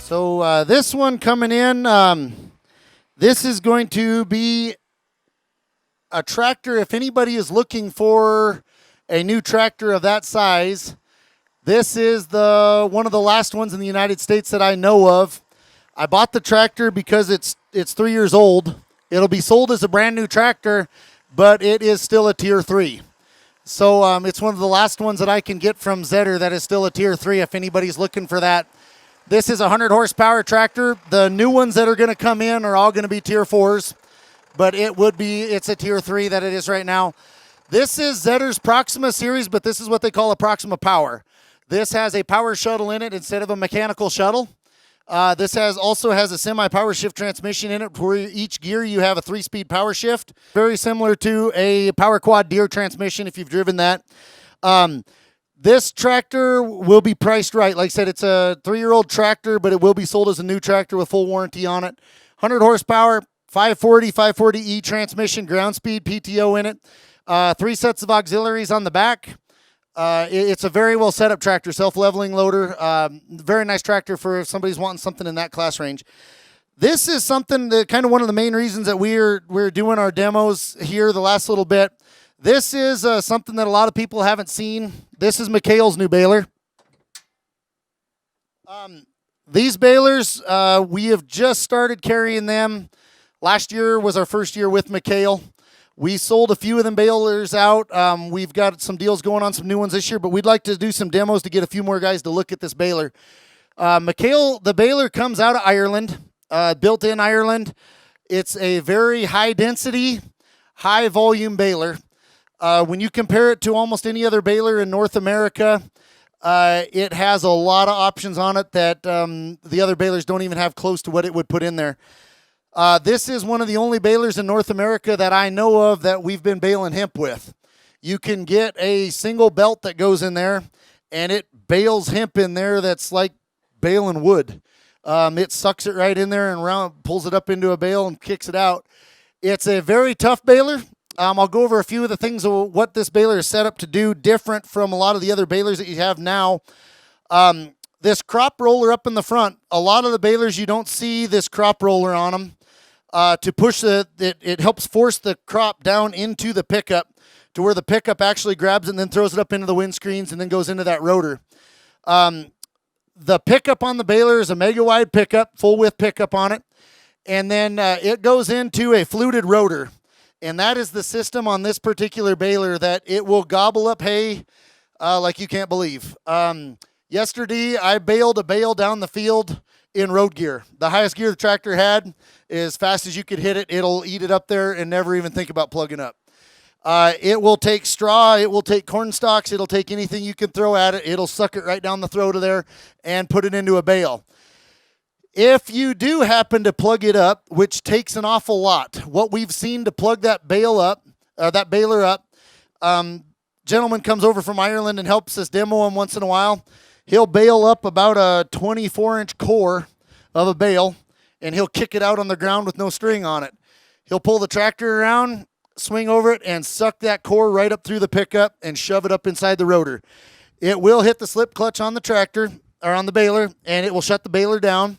So this one coming in, this is going to be a tractor. If anybody is looking for a new tractor of that size, this is one of the last ones in the United States that I know of. I bought the tractor because it's 3 years old. It'll be sold as a brand new tractor, but it is still a Tier 3. So it's one of the last ones that I can get from Zetor that is still a Tier 3 if anybody's looking for that. This is a 100 horsepower tractor. The new ones that are going to come in are all going to be Tier 4s, but it's a Tier 3 that it is right now. This is Zetor's Proxima series, but this is what they call a Proxima Power. This has a power shuttle in it instead of a mechanical shuttle. This also has a semi-power shift transmission in it. For each gear, you have a 3-speed power shift. Very similar to a power quad Deere transmission if you've driven that. This tractor will be priced right. Like I said, it's a 3-year-old tractor, but it will be sold as a new tractor with full warranty on it. 100 horsepower, 540E transmission, ground speed, PTO in it. 3 sets of auxiliaries on the back. It's a very well set up tractor, self-leveling loader. Very nice tractor for if somebody's wanting something in that class range. This is something that kind of one of the main reasons that we're doing our demos here the last little bit. This is something that a lot of people haven't seen. This is McHale's new baler. These balers, we have just started carrying them. Last year was our first year with McHale. We sold a few of them balers out. We've got some deals going on, some new ones this year, but we'd like to do some demos to get a few more guys to look at this baler. McHale, the baler comes out of Ireland, built in Ireland. It's a very high density, high volume baler. When you compare it to almost any other baler in North America, it has a lot of options on it that the other balers don't even have close to what it would put in there. This is one of the only balers in North America that I know of that we've been baling hemp with. You can get a single belt that goes in there, and it bales hemp in there that's like baling wood. It sucks it right in there and pulls it up into a bale and kicks it out. It's a very tough baler. I'll go over a few of the things of what this baler is set up to do different from a lot of the other balers that you have now. This crop roller up in the front, a lot of the balers you don't see this crop roller on them. To push it helps force the crop down into the pickup to where the pickup actually grabs it and then throws it up into the windscreens and then goes into that rotor. The pickup on the baler is a mega wide pickup, full width pickup on it. And then it goes into a fluted rotor. And that is the system on this particular baler that it will gobble up hay like you can't believe. Yesterday, I baled a bale down the field in road gear. The highest gear the tractor had, as fast as you could hit it, it'll eat it up there and never even think about plugging up. It will take straw, it will take corn stalks, it'll take anything you can throw at it. It'll suck it right down the throat of there and put it into a bale. If you do happen to plug it up, which takes an awful lot, what we've seen to plug that baler up, gentleman comes over from Ireland and helps us demo him once in a while. He'll bale up about a 24-inch core of a bale, and he'll kick it out on the ground with no string on it. He'll pull the tractor around, swing over it, and suck that core right up through the pickup and shove it up inside the rotor. It will hit the slip clutch on the tractor, or on the baler, and it will shut the baler down.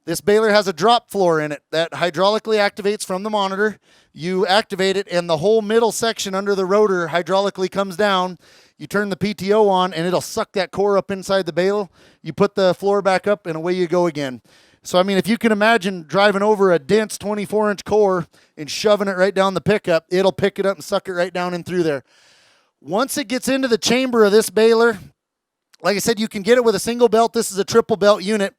This baler has a drop floor in it that hydraulically activates from the monitor. You activate it, and the whole middle section under the rotor hydraulically comes down. You turn the PTO on, and it'll suck that core up inside the bale. You put the floor back up, and away you go again. So, I mean, if you can imagine driving over a dense 24-inch core and shoving it right down the pickup, it'll pick it up and suck it right down in through there. Once it gets into the chamber of this baler, like I said, you can get it with a single belt. This is a triple belt unit.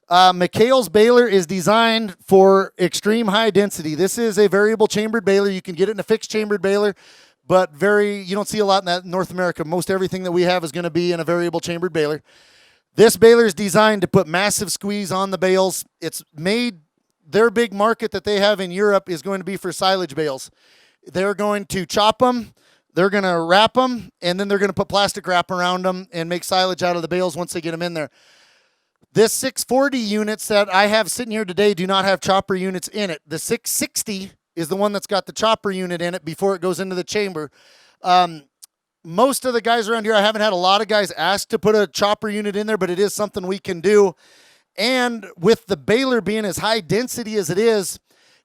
McHale's baler is designed for extreme high density. This is a variable chambered baler. You can get it in a fixed chambered baler, but you don't see a lot in that in North America. Most everything that we have is going to be in a variable chambered baler. This baler is designed to put massive squeeze on the bales. It's made, their big market that they have in Europe is going to be for silage bales. They're going to chop them, they're going to wrap them, and then they're going to put plastic wrap around them and make silage out of the bales once they get them in there. This 640 units that I have sitting here today do not have chopper units in it. The 660 is the one that's got the chopper unit in it before it goes into the chamber. Most of the guys around here, I haven't had a lot of guys ask to put a chopper unit in there, but it is something we can do. And with the baler being as high density as it is,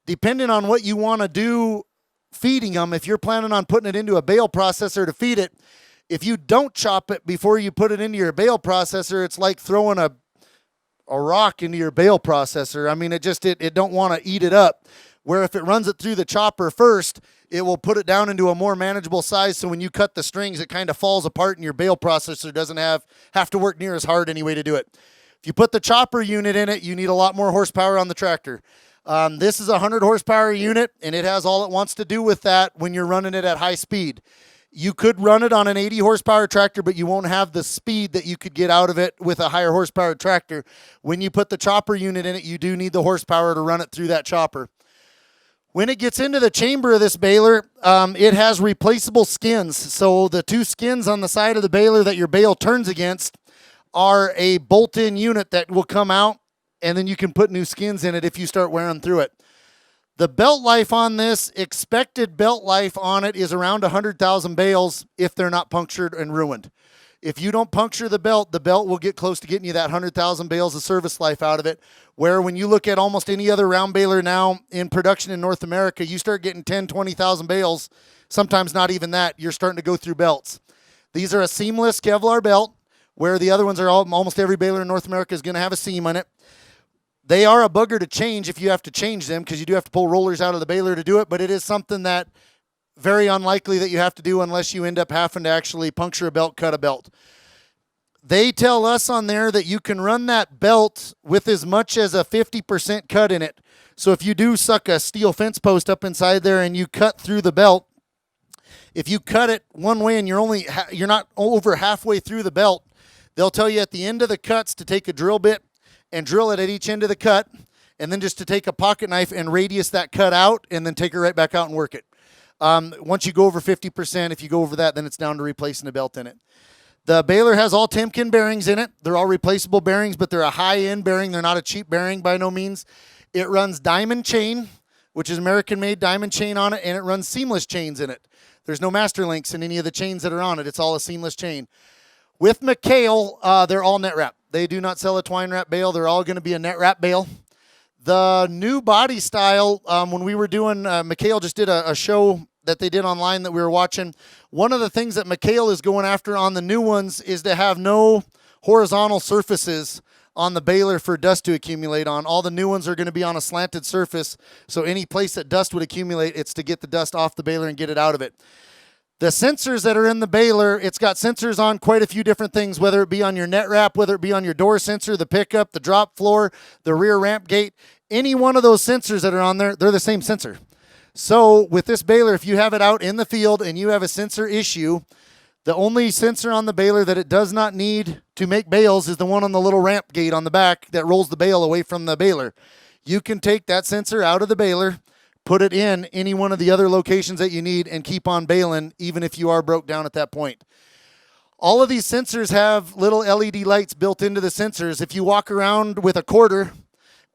depending on what you want to do feeding them, if you're planning on putting it into a bale processor to feed it, if you don't chop it before you put it into your bale processor, it's like throwing a rock into your bale processor. I mean, it don't want to eat it up. Where if it runs it through the chopper first, it will put it down into a more manageable size, so when you cut the strings, it kind of falls apart and your bale processor doesn't have to work near as hard anyway to do it. If you put the chopper unit in it, you need a lot more horsepower on the tractor. This is a 100 horsepower unit, and it has all it wants to do with that when you're running it at high speed. You could run it on an 80 horsepower tractor, but you won't have the speed that you could get out of it with a higher horsepower tractor. When you put the chopper unit in it, you do need the horsepower to run it through that chopper. When it gets into the chamber of this baler, it has replaceable skins. So the two skins on the side of the baler that your bale turns against are a bolt-in unit that will come out, and then you can put new skins in it if you start wearing through it. The belt life on this, expected belt life on it, is around 100,000 bales if they're not punctured and ruined. If you don't puncture the belt will get close to getting you that 100,000 bales of service life out of it, where when you look at almost any other round baler now in production in North America, you start getting 10, 20,000 bales, sometimes not even that, you're starting to go through belts. These are a seamless Kevlar belt, where the other ones are almost every baler in North America is going to have a seam on it. They are a bugger to change if you have to change them, because you do have to pull rollers out of the baler to do it, but it is something that very unlikely that you have to do unless you end up having to actually puncture a belt, cut a belt. They tell us on there that you can run that belt with as much as a 50% cut in it. So if you do suck a steel fence post up inside there and you cut through the belt, if you cut it one way and you're not over halfway through the belt, they'll tell you at the end of the cuts to take a drill bit and drill it at each end of the cut, and then just to take a pocket knife and radius that cut out, and then take it right back out and work it. Once you go over 50%, if you go over that, then it's down to replacing the belt in it. The baler has all Timken bearings in it. They're all replaceable bearings, but they're a high-end bearing. They're not a cheap bearing by no means. It runs diamond chain, which is American-made diamond chain on it, and it runs seamless chains in it. There's no master links in any of the chains that are on it. It's all a seamless chain. With McHale, they're all net wrap. They do not sell a twine wrap bale. They're all going to be a net wrap bale. The new body style, when we were doing, McHale just did a show that they did online that we were watching. One of the things that McHale is going after on the new ones is to have no horizontal surfaces on the baler for dust to accumulate on. All the new ones are going to be on a slanted surface, so any place that dust would accumulate, it's to get the dust off the baler and get it out of it. The sensors that are in the baler, it's got sensors on quite a few different things, whether it be on your net wrap, whether it be on your door sensor, the pickup, the drop floor, the rear ramp gate. Any one of those sensors that are on there, they're the same sensor. So with this baler, if you have it out in the field and you have a sensor issue, the only sensor on the baler that it does not need to make bales is the one on the little ramp gate on the back that rolls the bale away from the baler. You can take that sensor out of the baler, put it in any one of the other locations that you need, and keep on baling even if you are broke down at that point. All of these sensors have little LED lights built into the sensors. If you walk around with a quarter,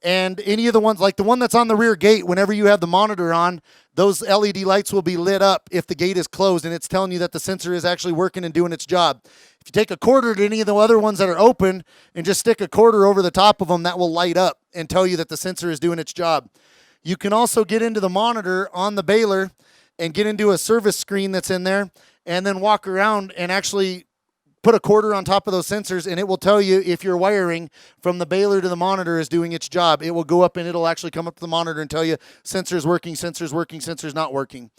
and any of the ones, like the one that's on the rear gate, whenever you have the monitor on, those LED lights will be lit up if the gate is closed, and it's telling you that the sensor is actually working and doing its job. If you take a quarter to any of the other ones that are open and just stick a quarter over the top of them, that will light up and tell you that the sensor is doing its job. You can also get into the monitor on the baler and get into a service screen that's in there, and then walk around and actually put a quarter on top of those sensors, and it will tell you if your wiring from the baler to the monitor is doing its job. It will go up and it'll actually come up to the monitor and tell you sensors working, sensors working, sensors not working.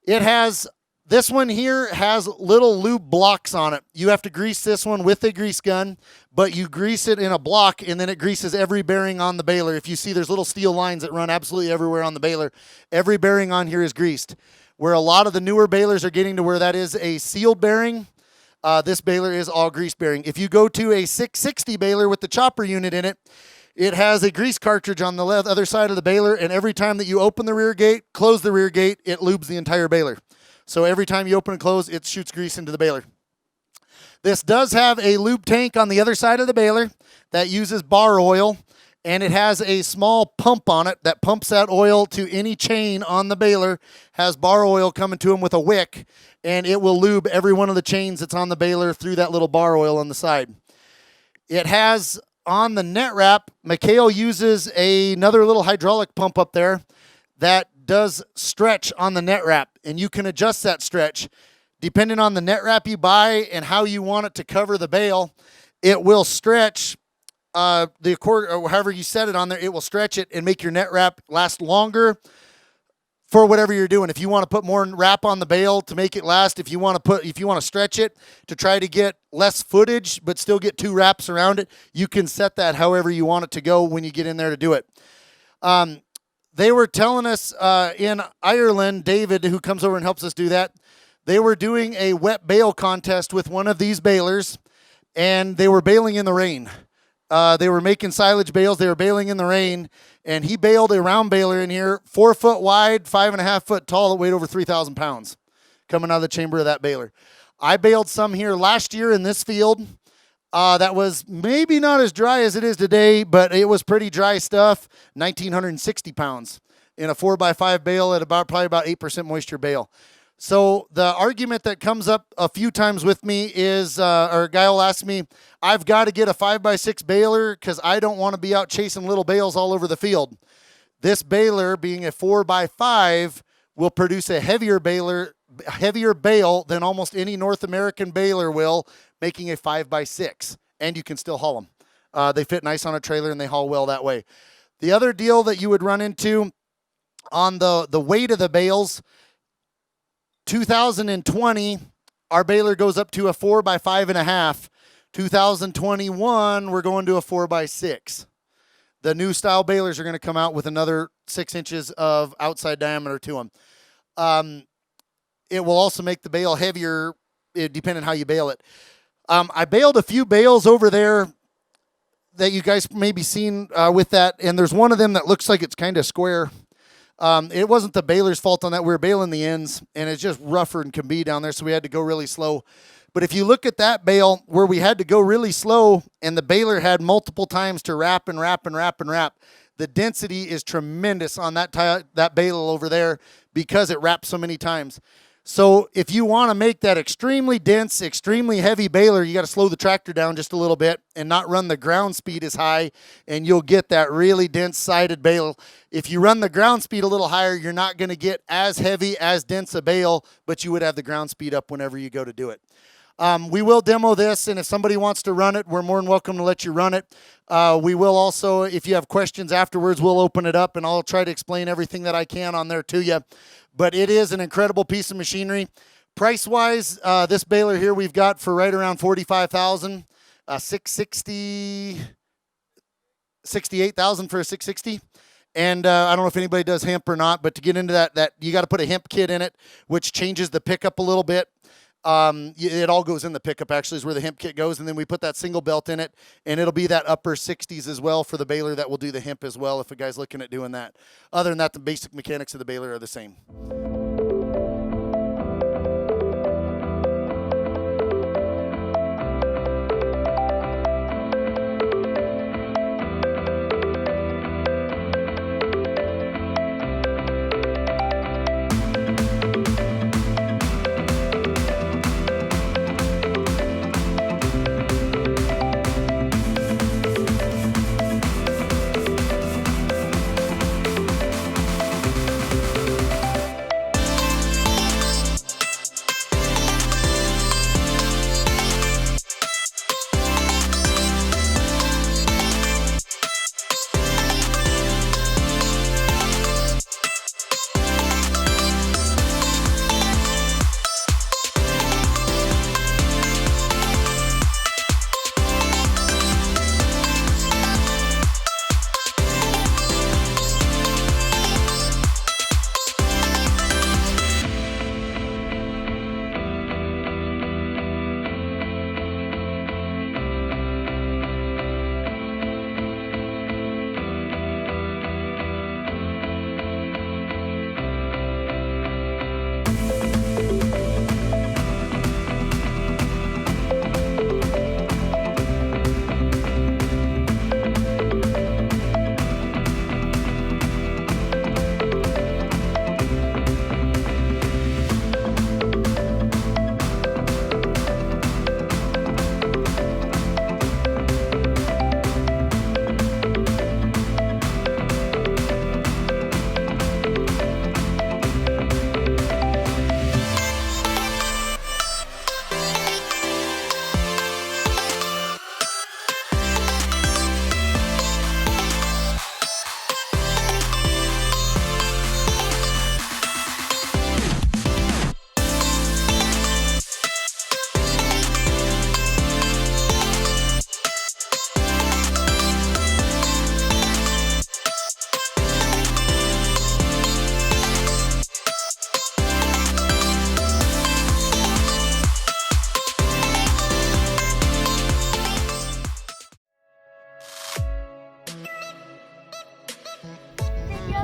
This one here has little lube blocks on it. You have to grease this one with a grease gun, but you grease it in a block, and then it greases every bearing on the baler. If you see, there's little steel lines that run absolutely everywhere on the baler. Every bearing on here is greased. Where a lot of the newer balers are getting to where that is a sealed bearing, this baler is all grease bearing. If you go to a 660 baler with the chopper unit in it, it has a grease cartridge on the other side of the baler, and every time that you open the rear gate, close the rear gate, it lubes the entire baler. So every time you open and close, it shoots grease into the baler. This does have a lube tank on the other side of the baler that uses bar oil, and it has a small pump on it that pumps that oil to any chain on the baler, has bar oil coming to them with a wick, and it will lube every one of the chains that's on the baler through that little bar oil on the side. It has on the net wrap, McHale uses another little hydraulic pump up there that does stretch on the net wrap, and you can adjust that stretch. Depending on the net wrap you buy and how you want it to cover the bale, it will stretch the cord, or however you set it on there, it will stretch it and make your net wrap last longer for whatever you're doing. If you want to put more wrap on the bale to make it last, if you want to stretch it to try to get less footage but still get 2 wraps around it, you can set that however you want it to go when you get in there to do it. They were telling us in Ireland, David, who comes over and helps us do that, they were doing a wet bale contest with one of these balers, and they were baling in the rain. They were making silage bales. They were baling in the rain, and he baled a round baler in here, 4 foot wide, 5.5 foot tall, that weighed over 3,000 pounds coming out of the chamber of that baler. I baled some here last year in this field. That was maybe not as dry as it is today, but it was pretty dry stuff, 1,960 pounds in a 4x5 bale at probably about 8% moisture bale. So the argument that comes up a few times with me is, or a guy will ask me, I've got to get a 5x6 baler because I don't want to be out chasing little bales all over the field. This baler, being a 4x5, will produce a heavier bale than almost any North American baler will, making a 5x6, and you can still haul them. They fit nice on a trailer and they haul well that way. The other deal that you would run into on the weight of the bales, 2020, our baler goes up to a 4x5.5. 2021, we're going to a 4x6. The new style balers are going to come out with another 6 inches of outside diameter to them. It will also make the bale heavier, depending on how you bale it. I baled a few bales over there that you guys maybe seen with that, and there's one of them that looks like it's kind of square. It wasn't the baler's fault on that. We were baling the ends, and it's just rougher and can be down there, so we had to go really slow. But if you look at that bale where we had to go really slow and the baler had multiple times to wrap and wrap and wrap and wrap, the density is tremendous on that baler over there because it wraps so many times. So if you want to make that extremely dense, extremely heavy baler, you got to slow the tractor down just a little bit and not run the ground speed as high, and you'll get that really dense sided bale. If you run the ground speed a little higher, you're not going to get as heavy, as dense a bale, but you would have the ground speed up whenever you go to do it. We will demo this, and if somebody wants to run it, we're more than welcome to let you run it. We will also, if you have questions afterwards, we'll open it up, and I'll try to explain everything that I can on there to you. But it is an incredible piece of machinery. Price-wise, this baler here we've got for right around $45,000, $68,000 for a 660. And I don't know if anybody does hemp or not, but to get into that you got to put a hemp kit in it, which changes the pickup a little bit. It all goes in the pickup, actually, is where the hemp kit goes, and then we put that single belt in it, and it'll be that upper 60s as well for the baler that will do the hemp as well if a guy's looking at doing that. Other than that, the basic mechanics of the baler are the same.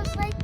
was like